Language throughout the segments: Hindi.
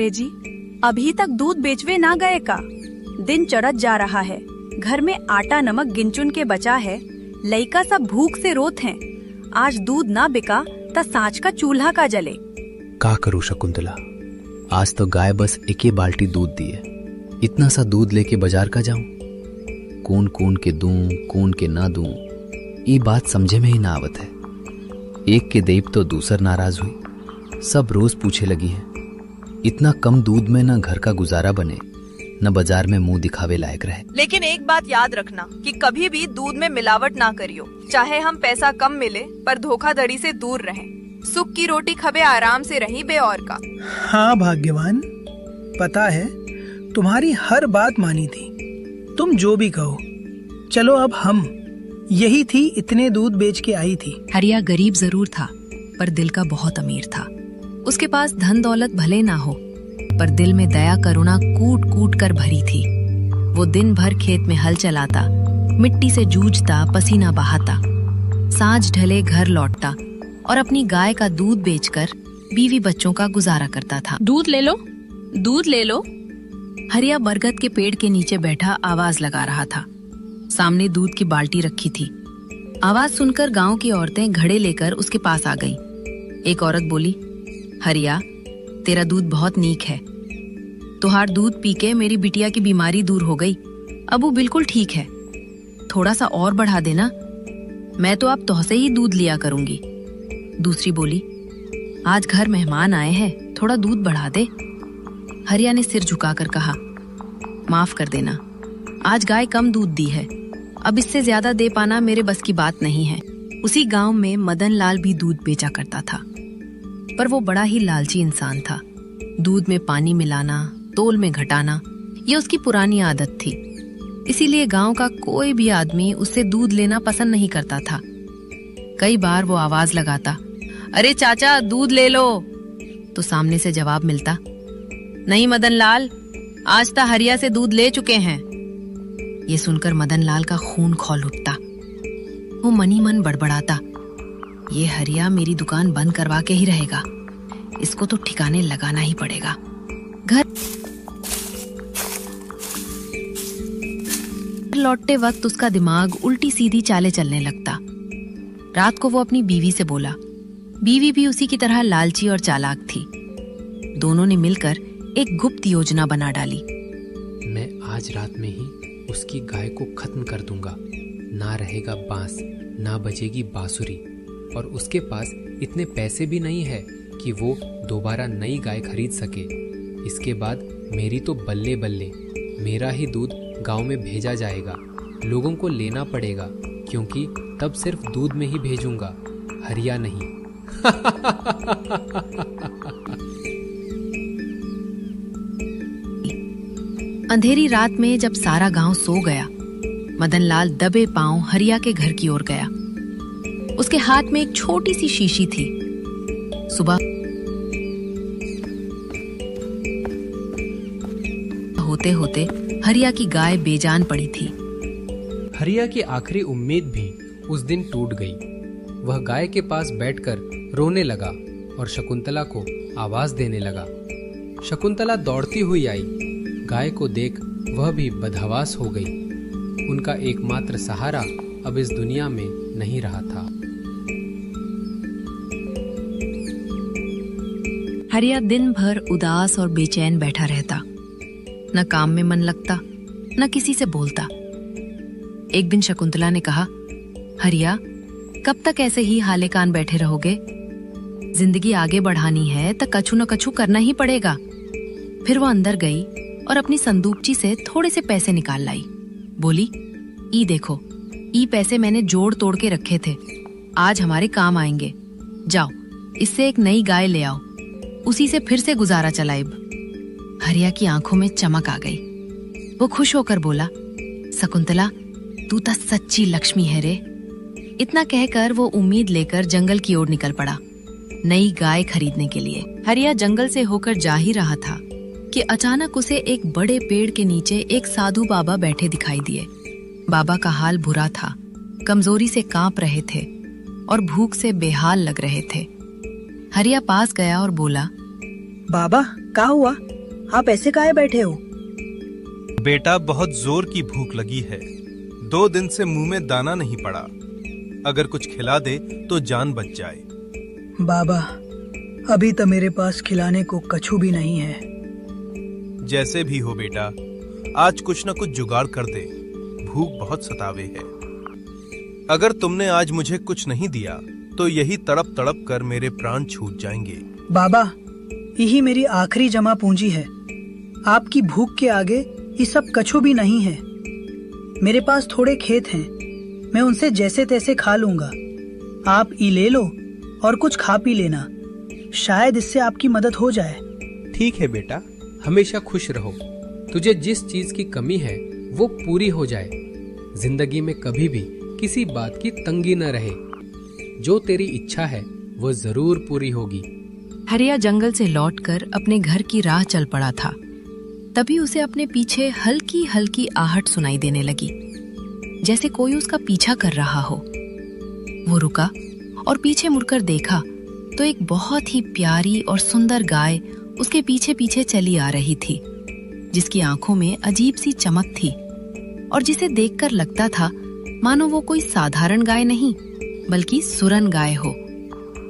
बड़े जी, अभी तक दूध बेचवे ना गए का? दिन चढ़त जा रहा है, घर में आटा नमक गिनचुन के बचा है, लइका सब भूख से रोत हैं। आज दूध ना बिका ता सांच का चूल्हा का जले। का करूं शकुंतला, आज तो गाय बस एक ही बाल्टी दूध दिए। इतना सा दूध लेके बाजार का जाऊं? कौन कौन के दूं, कौन के ना दूं, ये बात समझे में ही ना आवत है। एक के देव तो दूसर नाराज हुई। सब रोज पूछे लगी है। इतना कम दूध में न घर का गुजारा बने, न बाजार में मुंह दिखावे लायक रहे। लेकिन एक बात याद रखना कि कभी भी दूध में मिलावट ना करियो। चाहे हम पैसा कम मिले पर धोखाधड़ी से दूर रहें। सुख की रोटी खबे आराम से रही बे और का। हाँ भाग्यवान, पता है तुम्हारी हर बात मानी थी। तुम जो भी कहो। चलो अब हम। यही थी, इतने दूध बेच के आई थी। हरिया गरीब जरूर था पर दिल का बहुत अमीर था। उसके पास धन दौलत भले ना हो पर दिल में दया करुणा कूट कूट कर भरी थी। वो दिन भर खेत में हल चलाता, मिट्टी से जूझता, पसीना बहाता, सांझ ढले घर लौटता और अपनी गाय का दूध बेचकर बीवी बच्चों का गुजारा करता था। दूध ले लो, दूध ले लो। हरिया बरगद के पेड़ के नीचे बैठा आवाज लगा रहा था। सामने दूध की बाल्टी रखी थी। आवाज सुनकर गांव की औरतें घड़े लेकर उसके पास आ गईं। एक औरत बोली, हरिया, तेरा दूध बहुत नीक है। तुहार दूध पी के मेरी बिटिया की बीमारी दूर हो गई। अब वो बिल्कुल ठीक है। थोड़ा सा और बढ़ा देना, मैं तो अब तुझसे ही दूध लिया करूंगी। दूसरी बोली, आज घर मेहमान आए हैं, थोड़ा दूध बढ़ा दे। हरिया ने सिर झुकाकर कहा, माफ कर देना, आज गाय कम दूध दी है, अब इससे ज्यादा दे पाना मेरे बस की बात नहीं है। उसी गांव में मदन लाल भी दूध बेचा करता था, पर वो बड़ा ही लालची इंसान था। दूध में पानी मिलाना, तोल में घटाना, ये उसकी पुरानी आदत थी। इसीलिए गांव का कोई भी आदमी उससे दूध लेना पसंद नहीं करता था। कई बार वो आवाज लगाता, अरे चाचा दूध ले लो, तो सामने से जवाब मिलता, नहीं मदन लाल, आज तो हरिया से दूध ले चुके हैं। ये सुनकर मदन लाल का खून खौल उठता। वो मनी मन बड़बड़ाता, ये हरिया मेरी दुकान बंद करवा के ही रहेगा, इसको तो ठिकाने लगाना ही पड़ेगा। घर लौटते वक्त उसका दिमाग उल्टी सीधी चालें चलने लगता। रात को वो अपनी बीवी से बोला। बीवी भी उसी की तरह लालची और चालाक थी। दोनों ने मिलकर एक गुप्त योजना बना डाली। मैं आज रात में ही उसकी गाय को खत्म कर दूंगा। ना रहेगा बांस, ना बजेगी बांसुरी, और उसके पास इतने पैसे भी नहीं है कि वो दोबारा नई गाय खरीद सके। इसके बाद मेरी तो बल्ले बल्ले, मेरा ही दूध गांव में भेजा जाएगा। लोगों को लेना पड़ेगा, क्योंकि तब सिर्फ दूध में ही भेजूंगा, हरिया नहीं। अंधेरी रात में जब सारा गांव सो गया, मदन लाल दबे पांव हरिया के घर की ओर गया। उसके हाथ में एक छोटी सी शीशी थी। सुबह होते होते हरिया की गाय बेजान पड़ी थी। हरिया की आखिरी उम्मीद भी उस दिन टूट गई। वह गाय के पास बैठकर रोने लगा और शकुंतला को आवाज देने लगा। शकुंतला दौड़ती हुई आई। गाय को देख वह भी बदहवास हो गई। उनका एकमात्र सहारा अब इस दुनिया में नहीं रहा था। हरिया दिन भर उदास और बेचैन बैठा रहता। न काम में मन लगता, न किसी से बोलता। एक दिन शकुंतला ने कहा, हरिया, कब तक ऐसे ही हाले कान बैठे रहोगे? जिंदगी आगे बढ़ानी है तो कछु न कछु करना ही पड़ेगा। फिर वो अंदर गई और अपनी संदूकची से थोड़े से पैसे निकाल लाई। बोली, ई देखो, ई पैसे मैंने जोड़ तोड़ के रखे थे, आज हमारे काम आएंगे। जाओ, इससे एक नई गाय ले आओ, उसी से फिर से गुजारा चलाइब। हरिया की आंखों में चमक आ गई। वो खुश होकर बोला, शकुंतला, तू तो सच्ची लक्ष्मी है रे। इतना कहकर वो उम्मीद लेकर जंगल की ओर निकल पड़ा, नई गाय खरीदने के लिए। हरिया जंगल से होकर जा ही रहा था कि अचानक उसे एक बड़े पेड़ के नीचे एक साधु बाबा बैठे दिखाई दिए। बाबा का हाल बुरा था, कमजोरी से कांप रहे थे और भूख से बेहाल लग रहे थे। हरिया पास गया और बोला, बाबा, क्या हुआ? आप ऐसे काहे बैठे हो? बेटा, बहुत जोर की भूख लगी है। 2 दिन से मुंह में दाना नहीं पड़ा। अगर कुछ खिला दे तो जान बच जाए। बाबा, अभी तो मेरे पास खिलाने को कछु भी नहीं है। जैसे भी हो बेटा, आज कुछ न कुछ जुगाड़ कर दे। भूख बहुत सतावे है। अगर तुमने आज मुझे कुछ नहीं दिया तो यही तड़प तड़प कर मेरे प्राण छूट जाएंगे। बाबा, यही मेरी आखिरी जमा पूंजी है। आपकी भूख के आगे ये सब कछु भी नहीं है। मेरे पास थोड़े खेत हैं, मैं उनसे जैसे तैसे खा लूंगा। आप ये ले लो और कुछ खा पी लेना, शायद इससे आपकी मदद हो जाए। ठीक है बेटा, हमेशा खुश रहो। तुझे जिस चीज की कमी है वो पूरी हो जाए। जिंदगी में कभी भी किसी बात की तंगी न रहे। जो तेरी इच्छा है वो जरूर पूरी होगी। हरिया जंगल से लौटकर अपने घर की राह चल पड़ा था। तभी उसे अपने पीछे हल्की हल्की आहट सुनाई देने लगी, जैसे कोई उसका पीछा कर रहा हो। वो रुका और पीछे मुड़कर देखा तो एक बहुत ही प्यारी और सुंदर गाय उसके पीछे पीछे चली आ रही थी, जिसकी आंखों में अजीब सी चमक थी और जिसे देखकर लगता था मानो वो कोई साधारण गाय नहीं बल्कि सुरन गाय हो।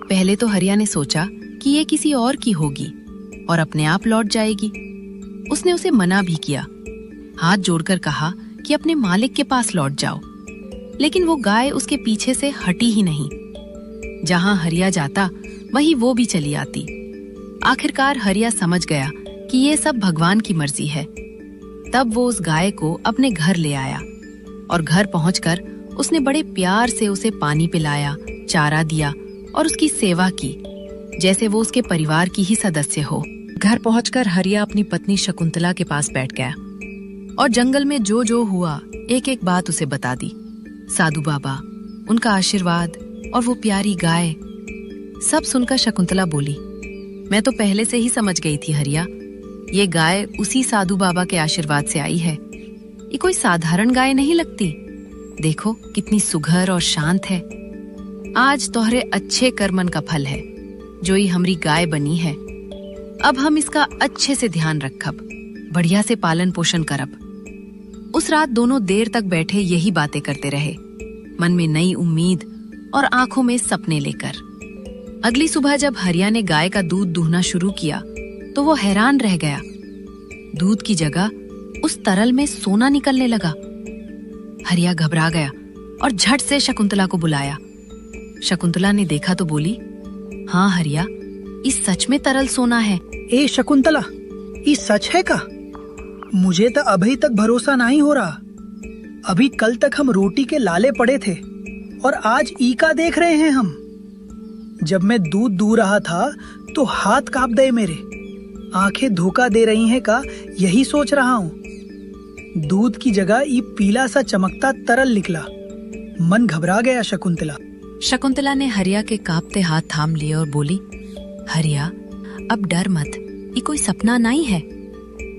पहले तो हरिया ने सोचा कि ये किसी और की होगी और अपने आप लौट जाएगी। उसने उसे मना भी किया, हाथ जोड़कर कहा कि अपने मालिक के पास लौट जाओ, लेकिन वो गाय उसके पीछे से हटी ही नहीं। जहां हरिया जाता वहीं वो भी चली आती। आखिरकार हरिया समझ गया कि ये सब भगवान की मर्जी है। तब वो उस गाय को अपने घर ले आया और घर पहुंचकर उसने बड़े प्यार से उसे पानी पिलाया, चारा दिया और उसकी सेवा की, जैसे वो उसके परिवार की ही सदस्य हो। घर पहुंचकर हरिया अपनी पत्नी शकुंतला के पास बैठ गया और जंगल में जो जो हुआ एक एक बात उसे बता दी। साधु बाबा, उनका आशीर्वाद और वो प्यारी गाय, सब सुनकर शकुंतला बोली, मैं तो पहले से ही समझ गई थी हरिया, ये गाय उसी साधु बाबा के आशीर्वाद से आई है। ये कोई साधारण गाय नहीं लगती। देखो कितनी सुघर और शांत है। आज तोहरे अच्छे कर्मन का फल है जो ये हमारी गाय बनी है। अब हम इसका अच्छे से ध्यान रखब, बढ़िया से पालन पोषण करब। उस रात दोनों देर तक बैठे यही बातें करते रहे, मन में नई उम्मीद और आंखों में सपने लेकर। अगली सुबह जब हरिया ने गाय का दूध दूहना शुरू किया तो वो हैरान रह गया। दूध की जगह उस तरल में सोना निकलने लगा। हरिया घबरा गया और झट से शकुंतला को बुलाया। शकुंतला ने देखा तो बोली, हाँ हरिया, इस सच में तरल सोना है। ए शकुंतला, ये सच है का? मुझे तो अभी तक भरोसा नहीं हो रहा। अभी कल तक हम रोटी के लाले पड़े थे और आज ई का देख रहे हैं हम। जब मैं दूध दूह रहा था तो हाथ कांप गए मेरे, आंखें धोखा दे रही हैं का यही सोच रहा हूँ। दूध की जगह ये पीला सा चमकता तरल निकला। मन घबरा गया शकुंतला। शकुंतला ने हरिया के कांपते हाथ थाम लिए और बोली, हरिया अब डर मत, ये कोई सपना नहीं है।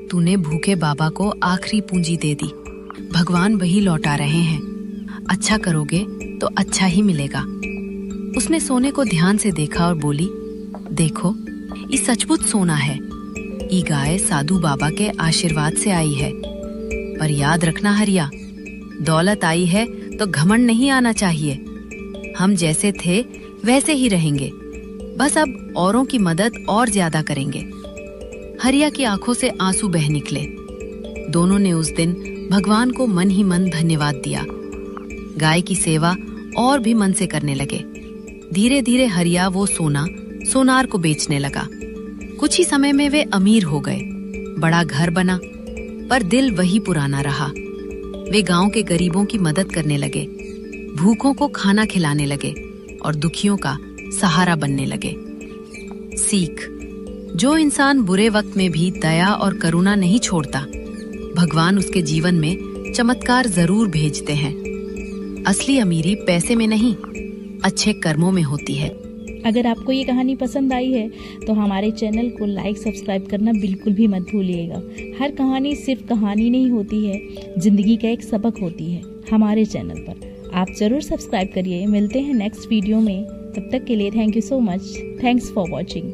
तूने भूखे बाबा को आखिरी पूंजी दे दी, भगवान वही लौटा रहे हैं। अच्छा करोगे तो अच्छा ही मिलेगा। उसने सोने को ध्यान से देखा और बोली, देखो ये सचमुच सोना है। ये गाय साधु बाबा के आशीर्वाद से आई है। पर याद रखना हरिया, दौलत आई है तो घमंड नहीं आना चाहिए। हम जैसे थे वैसे ही रहेंगे, बस अब औरों की मदद और ज्यादा करेंगे। हरिया की आंखों से आंसू बह निकले। दोनों ने उस दिन भगवान को मन ही मन धन्यवाद दिया। गाय की सेवा और भी मन से करने लगे। धीरे धीरे हरिया वो सोनार को बेचने लगा। कुछ ही समय में वे अमीर हो गए। बड़ा घर बना, पर दिल वही पुराना रहा। वे गांव के गरीबों की मदद करने लगे, भूखों को खाना खिलाने लगे और दुखियों का सहारा बनने लगे। सीख: जो इंसान बुरे वक्त में भी दया और करुणा नहीं छोड़ता, भगवान उसके जीवन में चमत्कार जरूर भेजते हैं। असली अमीरी पैसे में नहीं, अच्छे कर्मों में होती है। अगर आपको ये कहानी पसंद आई है तो हमारे चैनल को लाइक सब्सक्राइब करना बिल्कुल भी मत भूलिएगा। हर कहानी सिर्फ कहानी नहीं होती है, जिंदगी का एक सबक होती है। हमारे चैनल पर आप जरूर सब्सक्राइब करिए। मिलते हैं नेक्स्ट वीडियो में, तब तक के लिए thank you so much. Thanks for watching.